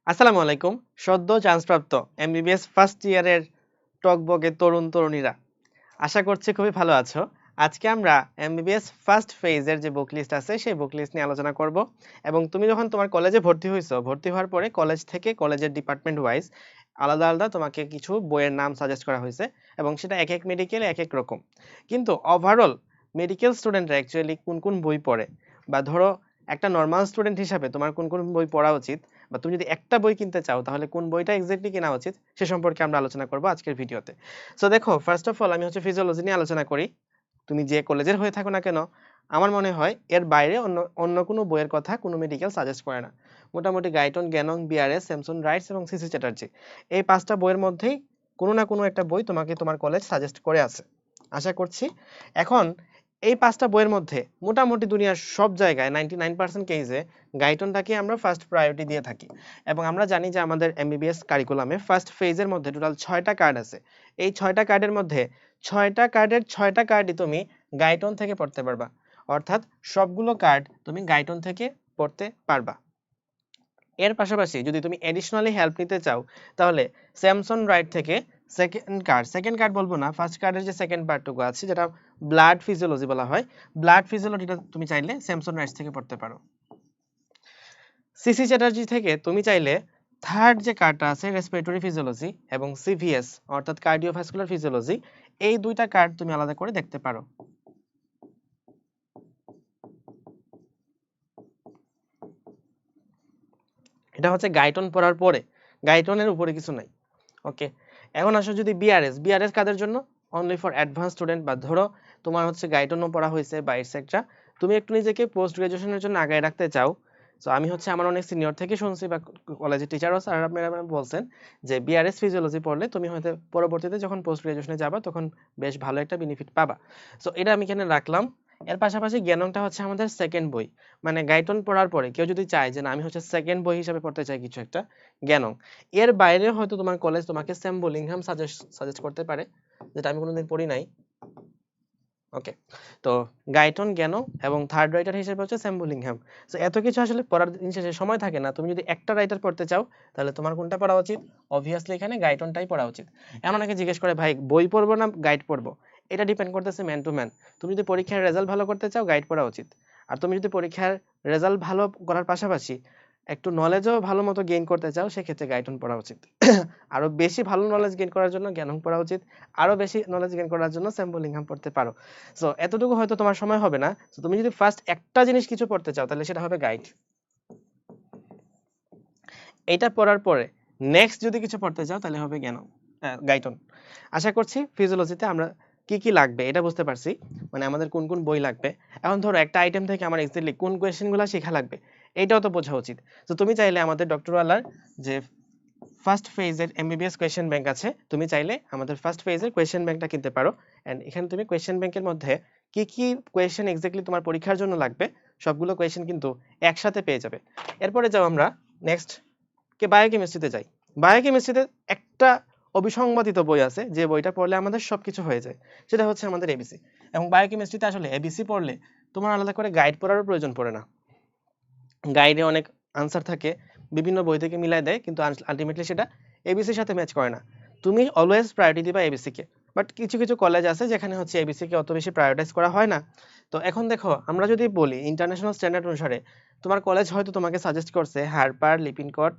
আসসালামু আলাইকুম। সদ্য চান্সপ্রাপ্ত এমবিবিএস ফার্স্ট ইয়ারের টকবকে তরুণ তরুণীরা, আশা করছি খুবই ভালো আছো। আজকে আমরা এমবিবিএস ফার্স্ট ফেজের যে বুক লিস্ট আছে সেই বুক লিস্ট নিয়ে আলোচনা করব। এবং তুমি যখন তোমার কলেজে ভর্তি হয়েছো, ভর্তি হওয়ার পরে কলেজ থেকে কলেজের ডিপার্টমেন্ট ওয়াইজ আলাদা আলাদা তোমাকে কিছু বইয়ের নাম সাজেস্ট করা হয়েছে এবং সেটা এক এক মেডিকেলে এক এক রকম। কিন্তু ওভারঅল মেডিকেল স্টুডেন্টরা অ্যাকচুয়ালি কোন কোন বই পড়ে, বা ধরো একটা নর্মাল স্টুডেন্ট হিসাবে তোমার কোন কোন বই পড়া উচিত, বা তুমি যদি একটা বই কিনতে চাও তাহলে কোন বইটা এক্স্যাক্টলি কেনা উচিত সে সম্পর্কে আমরা আলোচনা করব আজকের ভিডিওতে। সো দেখো, ফার্স্ট অফ অল আমি ফিজিওলজি নিয়ে আলোচনা করি। তুমি যে কলেজের হয়ে থাকো না কেন, আমার মনে হয় এর বাইরে অন্য অন্য কোনো বইয়ের কথা কোনো মেডিকেল সাজেস্ট করে না। মোটামুটি গাইটন, গ্যানং, বিআরএস, স্যামসন রাইটস এবং সিসি চ্যাটার্জি, এই পাঁচটা বইয়ের মধ্যেই কোনো না কোনো একটা বই তোমাকে তোমার কলেজ সাজেস্ট করে আছে, আশা করছি। এখন এই পাঁচটা বইয়ের মধ্যে মোটামুটি দুনিয়ার সব জায়গায় 99% কেসে গাইটনটাকে আমরা ফার্স্ট প্রায়োরিটি দিয়ে থাকি। এবং আমরা জানি যে আমাদের এমবিবিএস কারিকুলামে ফার্স্ট ফেজের মধ্যে টোটাল 6টা কার্ড আছে। এই 6টা কার্ডের মধ্যে 6টা কার্ডের 6টা কার্ডই তুমি গাইটন থেকে পড়তে পারবা, অর্থাৎ সবগুলো কার্ড তুমি গাইটন থেকে পড়তে পারবা। এর পাশাপাশি যদি তুমি এডিশনালি হেল্প নিতে চাও তাহলে স্যামসন রাইট থেকে সেকেন্ড কার্ড বলবো না, ফার্স্ট কার্ডের যে সেকেন্ড পার্টটুকু আছে যেটা ব্লাড ফিজিওলজি বলা হয়, ব্লাড ফিজিওলজিটা তুমি চাইলে স্যামসন রাইটস থেকে পড়তে পারো। সিসি চ্যাটার্জি থেকে তুমি চাইলে থার্ড যে কার্ডটা আছে রেসপিরেটরি ফিজিওলজি এবং সিভিএস অর্থাৎ কার্ডিওভাস্কুলার ফিজিওলজি, এই দুইটা কার্ড তুমি আলাদা করে দেখতে পারো। এটা হচ্ছে গাইটন পড়ার পরে, গাইটনের উপরে কিছু নাই। ওকে, এখন আসো যদি বিআরএস, বিআরএস কাদের জন্য? অনলি ফর অ্যাডভান্স স্টুডেন্ট, বা ধরো তোমার হচ্ছে গাইটনও পড়া হয়েছে বা এটসেট্রা, তুমি একটু নিজেকে পোস্ট গ্রাজুয়েশনের জন্য আগায় রাখতে চাও। সো আমি হচ্ছে আমার অনেক সিনিয়র থেকে শুনছি বা কলেজের টিচারও স্যার ম্যাডাম বলছেন যে বিআরএস ফিজিওলজি পড়লে তুমি হয়তো পরবর্তীতে যখন পোস্ট গ্রাজুয়েশনে যাবা তখন বেশ ভালো একটা বেনিফিট পাবা। সো এটা আমি এখানে রাখলাম। এর পাশাপাশি জ্ঞানংটা হচ্ছে আমাদের সেকেন্ড বই, মানে গাইটন পড়ার পরে কেউ যদি চায় যে না আমি হচ্ছে সেকেন্ড বই হিসাবে পড়তে চাই কিছু একটা, জ্ঞানং। এর বাইরে হয়তো তোমার কলেজ তোমাকে স্যাম বলিংহাম সাজেস্ট করতে পারে, যেটা আমি কোনোদিন পড়ি নাই। ওকে, তো গাইটন, জ্ঞান এবং থার্ড রাইটার হিসেবে হচ্ছে স্যাম বলিংহাম। সো এত কিছু আসলে পড়ার দিন শেষে সময় থাকে না। তুমি যদি একটা রাইটার পড়তে চাও তাহলে তোমার কোনটা পড়া উচিত? অবভিয়াসলি এখানে গাইটনটাই পড়া উচিত। এমন অনেকে জিজ্ঞেস করে ভাই বই পড়বো না গাইড পড়বো? এটা ডিপেন্ড করতেছে ম্যান টু ম্যান। তুমি যদি পরীক্ষার রেজাল্ট ভালো করতে চাও গাইড পড়া উচিত। আর তুমি যদি পরীক্ষার রেজাল্ট ভালো করার পাশাপাশি একটু নলেজও ভালো মতো গেইন করতে চাও সেক্ষেত্রে গাইটন পড়া উচিত। আরো বেশি ভালো নলেজ গেইন করার জন্য জ্ঞানং পড়া উচিত। আরো বেশি নলেজ গেইন করার জন্য স্যাম বলিংহাম পড়তে পারো। সো এতটুকু হয়তো তোমার সময় হবে না। সো তুমি যদি ফার্স্ট একটা জিনিস কিছু পড়তে চাও তাহলে সেটা হবে গাইড। এটা পড়ার পরে নেক্সট যদি কিছু পড়তে চাও তাহলে হবে জ্ঞান, গাইটন। আশা করছি ফিজিওলজিতে আমরা কি কি লাগবে এটা বুঝতে পারছি, মানে আমাদের কোন কোন বই লাগবে। এখন ধরো একটা আইটেম থেকে আমার এক্স্যাক্টলি কোন কোয়েশ্চেনগুলো শেখা লাগবে এইটাও তো বোঝা উচিত। তো তুমি চাইলে আমাদের ডক্টর ওয়ালার যে ফার্স্ট ফেজের এমবিবিএস কোয়েশ্চেন ব্যাংক আছে, তুমি চাইলে আমাদের ফার্স্ট ফেজের কোয়েশ্চেন ব্যাংকটা কিনতে পারো। এন্ড এখানে তুমি কোয়েশ্চেন ব্যাংকের মধ্যে কি কি কোয়েশ্চেন এক্স্যাক্টলি তোমার পরীক্ষার জন্য লাগবে সবগুলো কোয়েশ্চেন কিন্তু একসাথে পেয়ে যাবে। এরপরে যাও আমরা নেক্সট বায়োকেমিস্ট্রিতে যাই। বায়োকেমিস্ট্রিতে একটা অবিসংবাদিত বই আছে যে বইটা পড়লে আমাদের সবকিছু হয়ে যায়, সেটা হচ্ছে আমাদের এবিসি। এবং বায়োকেমিস্ট্রিতে আসলে এবিসি পড়লে তোমার আলাদা করে গাইড পড়ারও প্রয়োজন পড়ে না। গাইডে অনেক আনসার থাকে, বিভিন্ন বই থেকে মিলাই দেয়, কিন্তু আলটিমেটলি সেটা এবিসির সাথে ম্যাচ করে না। তুমি অলওয়েজ প্রায়োরিটি দিবা এবিসি কে। বাট কিছু কিছু কলেজ আছে যেখানে হচ্ছে এবিসি কে অত বেশি প্রায়োরিটাইজ করা হয় না। তো এখন দেখো, আমরা যদি বলি ইন্টারন্যাশনাল স্ট্যান্ডার্ড অনুসারে তোমার কলেজ হয়তো তোমাকে সাজেস্ট করছে হার্পার, লিপিনকট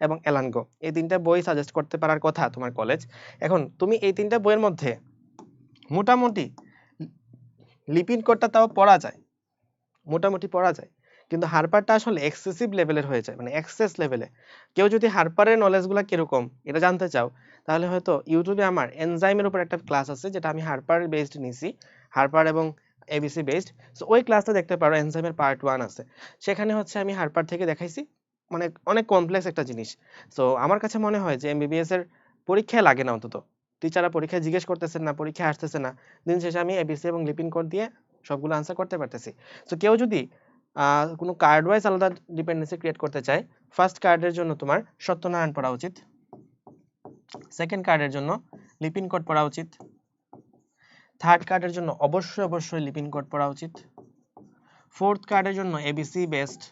এবং এলানগো, এই তিনটা বই সাজেস্ট করতে পারার কথা তোমার কলেজ। এখন তুমি এই তিনটা বইয়ের মধ্যে মোটামুটি লিপিনকটটা তাও পড়া যায়, মোটামুটি পড়া যায়, কিন্তু হারপারটা আসলে এক্সেসিভ লেভেলের হয়ে যায়, মানে এক্সেস লেভেলে। কেউ যদি হারপারের নলেজগুলো কিরকম এটা জানতে চাও তাহলে হয়তো ইউটিউবে আমার এনজাইমের উপর একটা ক্লাস আছে যেটা আমি হারপার বেসড নিছি, হারপার এবং এবিসি বেসড। সো ওই ক্লাসটা দেখতে পারো, এনজাইমের পার্ট 1 আছে, সেখানে হচ্ছে আমি হারপার থেকে দেখাইছি, মানে অনেক কমপ্লেক্স একটা জিনিস। সো আমার কাছে মনে হয় যে এমবিবিএস এর পরীক্ষায় লাগে না, অন্তত টিচাররা পরীক্ষায় জিজ্ঞেস করতেছেন না, পরীক্ষায় আসতেছে না, দিন শেষে আমি এবিসি এবং লিপিন কোড দিয়ে সবগুলো আনসার করতে পারতেছি। সো কেউ যদি কোনো কার্ড ওয়াইজ আলাদা ডিপেন্ডেন্সি ক্রিয়েট করতে চায়, ফার্স্ট কার্ডের জন্য তোমার সত্যনারায়ণ পড়া উচিত, সেকেন্ড কার্ডের জন্য লিপিন কোড পড়া উচিত, থার্ড কার্ডের জন্য অবশ্যই অবশ্যই লিপিন কোড পড়া উচিত, ফোর্থ কার্ডের জন্য এবিসি বেস্ট,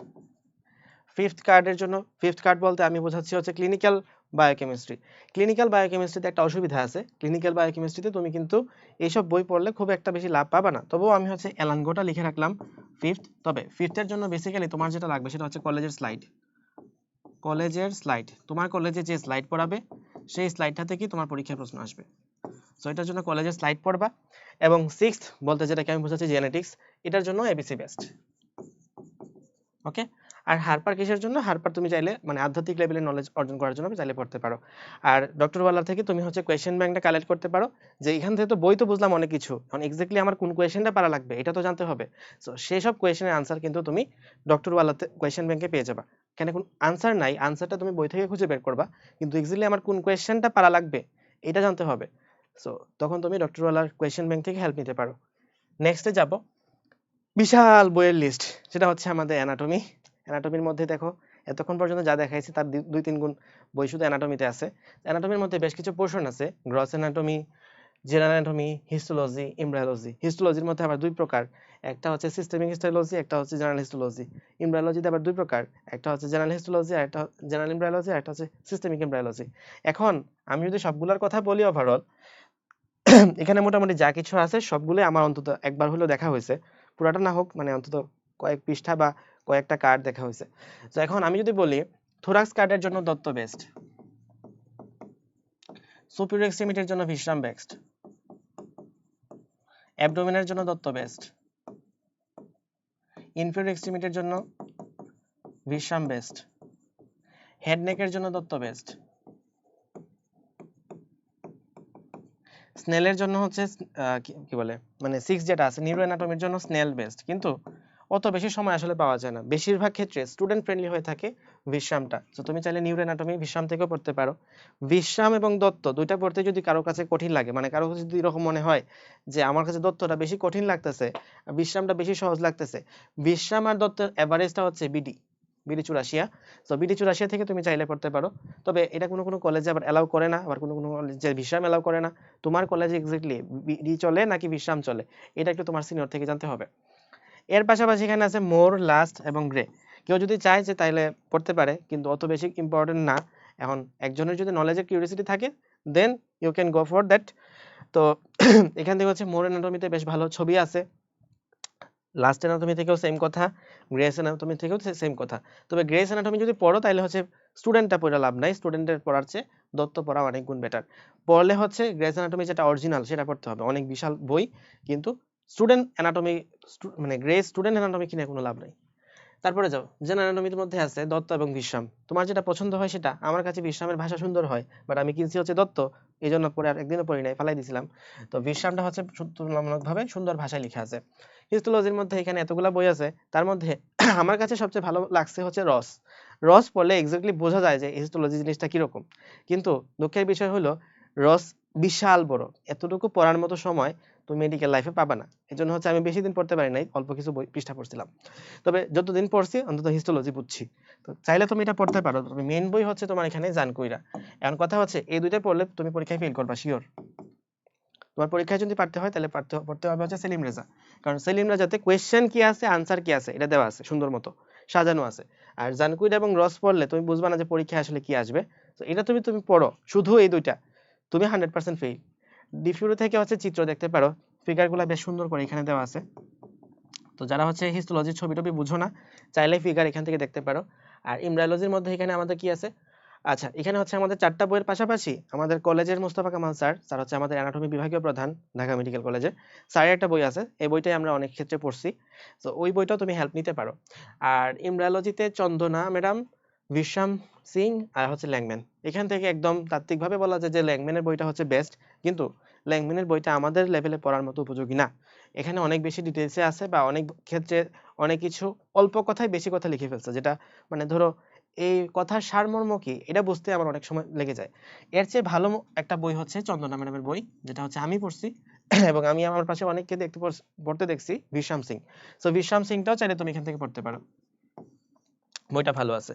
ফিফথ কার্ডের জন্য, ফিফথ কার্ড বলতে আমি বোঝাচ্ছি হচ্ছে ক্লিনিক্যাল বায়োকেমিস্ট্রি। ক্লিনিক্যাল বায়োকেমিস্ট্রিতে একটা অসুবিধা আছে, ক্লিনিক্যাল বায়োকেমিস্ট্রিতে তুমি কিন্তু এইসব বই পড়লে খুব একটা বেশি লাভ পাবা না। তবুও আমি হচ্ছে এলাঙ্গোটা লিখে রাখলাম ফিফথ। তবে ফিফথের জন্য বেসিক্যালি তোমার যেটা লাগবে সেটা হচ্ছে কলেজের স্লাইড। কলেজের স্লাইড, তোমার কলেজে যে স্লাইড পড়াবে সেই স্লাইডটা থেকেই তোমার পরীক্ষায় প্রশ্ন আসবে। সো এটার জন্য কলেজের স্লাইড পড়বা। এবং সিক্সথ বলতে যেটাকে আমি বোঝাচ্ছি জেনেটিক্স, এটার জন্য এবিসি বেস্ট। ওকে। আর হারপার কিসের জন্য? হারপার তুমি চাইলে মানে আধ্যাত্মিক লেভেলের নলেজ অর্জন করার জন্য চাইলে পড়তে পারো। আর ডক্টর ওয়ালার থেকে তুমি হচ্ছে কোয়েশ্চেন ব্যাংকটা কালেক্ট করতে পারো, যে এখান থেকে তো বই তো বুঝলাম অনেক কিছু, এখন এক্স্যাক্টলি আমার কোন কোয়েশ্চেনটা পারা লাগবে এটা তো জানতে হবে। সো সেই সব কোয়েশ্চেনের আনসার কিন্তু তুমি ডক্টর ওয়ালাতে কোয়েশ্চেন ব্যাংকে পেয়ে যাবা। কেন কোন আনসার নাই, আনসারটা তুমি বই থেকে খুঁজে বের করবা, কিন্তু এক্স্যাক্টলি আমার কোন কোয়েশ্চেনটা পারা লাগবে এটা জানতে হবে। সো তখন তুমি ডক্টর ওয়ালার কোয়েশ্চেন ব্যাংক থেকে হেল্প নিতে পারো। নেক্সটে যাব, বিশাল বইয়ের লিস্ট, সেটা হচ্ছে আমাদের অ্যানাটমি। অ্যানাটমির মধ্যে দেখো এতক্ষণ পর্যন্ত যা দেখাইছি তার 2-3 গুণ বই শুধু অ্যানাটমিতে আছে। অ্যানাটমির মধ্যে বেশ কিছু পোর্শন আছে, gross anatomy, general anatomy, histology, embryology. হিস্টোলজির মধ্যে আবার দুই প্রকার, একটা হচ্ছে সিস্টেমিক হিস্টোলজি, একটা হচ্ছে জেনারেল হিস্টোলজি। এমব্রায়োলজিতে আবার দুই প্রকার, একটা হচ্ছে জেনারেল হিস্টোলজি আর একটা জেনারেল এমব্রায়োলজি, আর একটা হচ্ছে সিস্টেমিক এমব্রায়োলজি। এখন আমি যদি সবগুলোর কথা বলি ওভারঅল, এখানে মোটামুটি যা কিছু আছে সবগুলোই আমার অন্তত একবার হলেও দেখা হয়েছে, পুরাটা না হোক মানে অন্তত কয়েক পৃষ্ঠা বা কয়েকটা কার্ড দেখা হয়েছে। তো এখন আমি যদি বলি থোরাক্স কার্ডের জন্য দত্ত বেস্ট, সুপিরিয়র এক্সট্রিমিটির জন্য বিশ্রাম বেস্ট, অ্যাবডোমেনের জন্য দত্ত বেস্ট, ইনফিরিয়র এক্সট্রিমিটির জন্য বিশ্রাম বেস্ট, হেড নেকের জন্য দত্ত বেস্ট, স্নেলের জন্য হচ্ছে কি বলে মানে 6 যেটা আছে নিউরো অ্যানাটমির জন্য স্নেল বেস্ট, কিন্তু অত বেশি সময় আসলে পাওয়া যায় না, বেশিরভাগ ক্ষেত্রে স্টুডেন্ট ফ্রেন্ডলি হয়ে থাকে বিশ্রামটা। তো তুমি চাইলে নিউরো অ্যানাটমি বিশ্রাম থেকেও পড়তে পারো। বিশ্রাম এবং দত্ত দুইটা পড়তে যদি কারো কাছে কঠিন লাগে, মানে কারো কাছে যদি এরকম মনে হয় যে আমার কাছে দত্তটা বেশি কঠিন লাগতেছে, বিশ্রামটা বেশি সহজ লাগতেছে, বিশ্রাম আর দত্তের এভারেজটা হচ্ছে বিডি, বিডি চুরাশিয়া। তো বিডি চুরাশিয়া থেকে তুমি চাইলে পড়তে পারো। তবে এটা কোনো কোনো কলেজে আবার অ্যালাউ করে না, আবার কোনো কোনো কলেজে বিশ্রাম অ্যালাউ করে না। তোমার কলেজে এক্স্যাক্টলি বিডি চলে নাকি বিশ্রাম চলে এটা একটু তোমার সিনিয়র থেকে জানতে হবে। এর পাশাপাশি এখানে আছে মোর, লাস্ট এবং গ্রে। কেউ যদি চায় যে তাইলে পড়তে পারে, কিন্তু অত বেশি ইম্পর্টেন্ট না। এখন একজনের যদি নলেজের কিউরিওসিটি থাকে then you can go for that. তো এখান থেকে হচ্ছে মোর অ্যানাটমিতে বেশ ভালো ছবি আছে, লাস্ট অ্যানাটমি থেকেও সেম কথা, গ্রেস অ্যানাটমি থেকেও সেম কথা। তবে গ্রেস অ্যানাটমি যদি পড়ো তাহলে হচ্ছে স্টুডেন্টটা পড়ে লাভ নাই, স্টুডেন্টের পড়ার চেয়ে দত্ত পড়া অনেক গুণ বেটার। পড়লে হচ্ছে গ্রেস অ্যানাটমি যেটা অরিজিনাল সেটা পড়তে হবে, অনেক বিশাল বই, কিন্তু স্টুডেন্ট অ্যানাটমি মানে গ্রেস স্টুডেন্ট অ্যানাটমি কিনে কোনো লাভ নাই। তারপরে যাও, জেনারেল অ্যানাটমির মধ্যে আছে দত্ত এবং বিশ্রাম। তোমার যেটা পছন্দ হয় সেটা, আমার কাছে বিশ্রামের ভাষা সুন্দর হয়, বাট আমি কিনছি হচ্ছে দত্ত, এই জন্য পরে আর একদিনও পড়ি নাই, ফালাই দিছিলাম। তো বিশ্রামটা হচ্ছে তুলনামূলকভাবে সুন্দর ভাষায় লেখা আছে। হিস্টোলজির মধ্যে এখানে এতগুলা বই আছে, তার মধ্যে আমার কাছে সবচেয়ে ভালো লাগছে হচ্ছে রস। রস পড়লে এক্স্যাক্টলি বোঝা যায় যে হিস্টোলজি জিনিসটা কিরকম, কিন্তু দুঃখের বিষয় হলো রস বিশাল বড়, এতটুকু পড়ার মতো সময় তুমি মেডিকেল লাইফে পাবা না। এই জন্য হচ্ছে আমি বেশি দিন পড়তে পারি নাই, অল্প কিছু বই পৃষ্ঠা পড়ছিলাম। তবে যতদিন পড়ছি অন্তত হিস্টোলজি বুঝছি। তো চাইলে তুমি এটা পড়তে পারো। তবে মেইন বই হচ্ছে তোমার এখানে জানকুইরা। এখন কথা হচ্ছে এই দুইটা পড়লে তুমি পরীক্ষায় ফেল করবা শিওর। তোমার পরীক্ষায় যদি পারতে হয় তাহলে পড়তে হবে হচ্ছে সেলিম রেজা, কারণ সেলিম রেজাতে কোয়েশ্চেন কি আছে আনসার কি আছে এটা দেওয়া আছে, সুন্দর মতো সাজানো আছে। আর জানকুইরা এবং রস পড়লে তুমি বুঝবা না যে পরীক্ষায় আসলে কি আসবে। তো এটা তুমি তুমি পড়ো শুধু এই দুইটা, তুমি 100% ফেল। ডিফিউরো থেকে হচ্ছে চিত্র দেখতে পারো, ফিগারগুলো বেশ সুন্দর করে এখানে দেওয়া আছে। তো যারা হচ্ছে হিস্টোলজির ছবি টবি বুঝো না, চাইলে ফিগার এখান থেকে দেখতে পারো। আর এমব্রায়োলজির মধ্যে এখানে আমাদের কি আছে, আচ্ছা এখানে হচ্ছে আমাদের 4টা বইয়ের পাশাপাশি আমাদের কলেজের মোস্তফা কামাল স্যার, স্যার হচ্ছে আমাদের অ্যানাটমি বিভাগীয় প্রধান ঢাকা মেডিকেল কলেজে, স্যারের একটা বই আছে, এই বইটাই আমরা অনেক ক্ষেত্রে পড়ছি। তো ওই বইটাও তুমি হেল্প নিতে পারো। আর এমব্রায়োলজিতে চন্দনা ম্যাডাম, বিশ্রাম সিং আর হচ্ছে ল্যাংম্যান। এখান থেকে একদম তাত্ত্বিকভাবে বলা যায় যে ল্যাংম্যানের বইটা হচ্ছে বেস্ট, কিন্তু ল্যাংম্যানের বইটা আমাদের লেভেলে পড়ার মতো উপযোগী না। এখানে অনেক বেশি ডিটেলসে আছে, বা অনেক ক্ষেত্রে অনেক কিছু অল্প কথায় বেশি কথা লিখে ফেলছে, যেটা মানে ধরো এই কথার সারমর্ম কি এটা বুঝতে আমার অনেক সময় লেগে যায়। এর চেয়ে ভালো একটা বই হচ্ছে চন্দনা ম্যাডামের বই, যেটা হচ্ছে আমি পড়ছি এবং আমি আমার পাশে অনেককে পড়তে দেখছি, বিশ্রাম সিং। সো বিশ্রাম সিংটাও চাইলে তুমি এখান থেকে পড়তে পারো, বইটা ভালো আছে।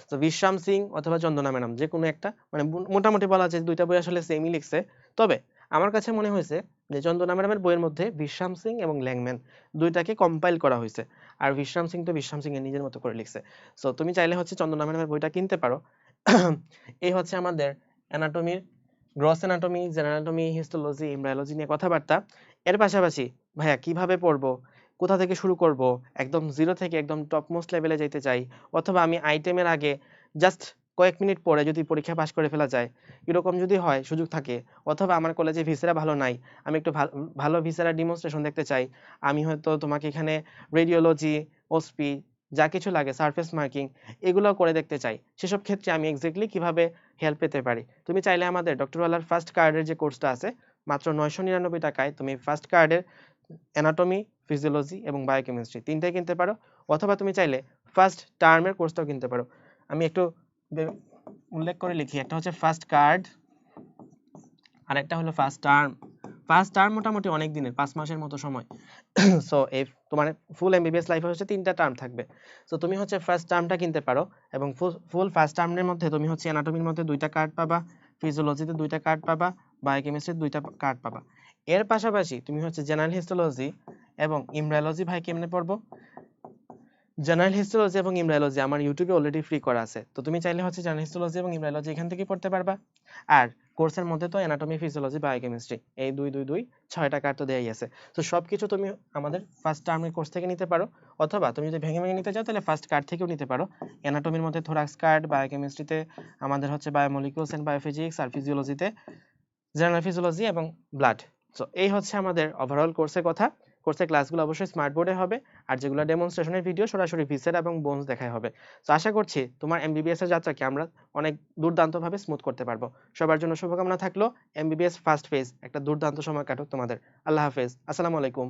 তো বিশ্রাম সিং অথবা চন্দনা ম্যাডাম যে কোনো একটা, মানে মোটামুটি বলা যায় দুইটা বই আসলে সেমই লিখছে। তবে আমার কাছে মনে হয়েছে যে চন্দনা ম্যাডামের বইয়ের মধ্যে বিশ্রাম সিং এবং ল্যাংম্যান দুইটাকে কম্পাইল করা হয়েছে, আর বিশ্রাম সিং তো বিশ্রাম সিং এর নিজের মতো করে লিখছে। সো তুমি চাইলে হচ্ছে চন্দনা ম্যাডামের বইটা কিনতে পারো। এই হচ্ছে আমাদের অ্যানাটমির গ্রস অ্যানাটমি, জেনারেটমি, হিস্টোলজি, এমব্রায়োলজি নিয়ে কথাবার্তা। এর পাশাপাশি ভাইয়া কিভাবে পড়বো, কোথা থেকে শুরু করব, একদম জিরো থেকে একদম টপ মোস্ট লেভেলে যেতে চাই, অথবা আমি আইটেমের আগে জাস্ট কয়েক মিনিট পরে যদি পরীক্ষা পাশ করে ফেলা যায়, এরকম যদি হয় সুযোগ থাকে, অথবা আমার কলেজে ভিসেরা ভালো নাই, আমি একটু ভালো ভিসেরা ডেমনস্ট্রেশন দেখতে চাই, আমি হয়তো তোমাকে এখানে রেডিওলজি, ওসপি যা কিছু লাগে, সারফেস মার্কিং, এগুলো করে দেখতে চাই, সেসব ক্ষেত্রে আমি এক্স্যাক্টলি কিভাবে হেল্প পেতে পারি। তুমি চাইলে আমাদের ডক্টর ওয়ালার ফার্স্ট কার্ডের যে কোর্সটা আছে মাত্র 999 টাকায় তুমি ফার্স্ট কার্ডের অ্যানাটমি, ফিজিওলজি এবং বায়োকেমিস্ট্রি তিনটাই কিনতে পারো, অথবা তুমি চাইলে ফার্স্ট টার্মের কোর্সটাও কিনতে পারো। আমি একটু উল্লেখ করে লিখি, একটা হচ্ছে ফার্স্ট কার্ড আর একটা হলো ফার্স্ট টার্ম। ফার্স্ট টার্ম মোটামুটি অনেক দিনের, 5 মাসের মতো সময়। সো এই তোমার ফুল এমবিবিএস লাইফে হচ্ছে 3টা টার্ম থাকবে। সো তুমি হচ্ছে ফার্স্ট টার্মটা কিনতে পারো, এবং ফুল ফার্স্ট টার্মের মধ্যে তুমি হচ্ছে অ্যানাটমির মধ্যে 2টা কার্ড পাবা, ফিজিওলজিতে 2টা কার্ড পাবা, বায়োকেমিস্ট্রিতে 2টা কার্ড পাবা। এর পাশাপাশি তুমি হচ্ছে জেনারেল হিস্টোলজি এবং এমব্রায়োলজি ভাই কেমনে পড়বো? জেনারেল হিস্টোলজি এবং এমব্রায়োলজি আমার ইউটিউবে অলরেডি ফ্রি করা আছে, তো তুমি চাইলে হচ্ছে জেনারেল হিস্টোলজি এবং এমব্রায়োলজি এখান থেকে পড়তে পারবা। আর কোর্সের মধ্যে তো অ্যানাটমি, ফিজিওলজি, বায়োকেমিস্ট্রি এই 2 2 2 6টা কার্ড তো দেয়াই আছে। তো সবকিছু তুমি আমাদের ফার্স্ট টার্মের কোর্স থেকে নিতে পারো, অথবা তুমি যদি ভেঙে ভেঙে নিতে চাও তাহলে ফার্স্ট কার্ড থেকেও নিতে পারো। অ্যানাটমির মধ্যে থোরাক্স কার্ড, বায়োকেমিস্ট্রিতে আমাদের হচ্ছে বায়োমলিকুলস এন্ড বায়োফিজিক্স, আর ফিজিওলজিতে জেনারেল ফিজিওলজি এবং ব্লাড। সো এই হচ্ছে আমাদের ওভারঅল কোর্সের কথা। কোর্সের ক্লাসগুলো অবশ্যই স্মার্ট বোর্ডে হবে, আর যেগুলো ডেমনস্ট্রেশনের ভিডিও সরাসরি ভিসের এবং বোনস দেখায় হবে। তো আশা করছি তোমার এমবিবিএস এর যাত্রাকে আমরা অনেক দুর্দান্তভাবে স্মুথ করতে পারবো। সবার জন্য শুভকামনা থাকলো। এমবিবিএস ফার্স্ট ফেজ একটা দুর্দান্ত সময় কাটুক তোমাদের। আল্লাহ হাফেজ, আসসালামু আলাইকুম।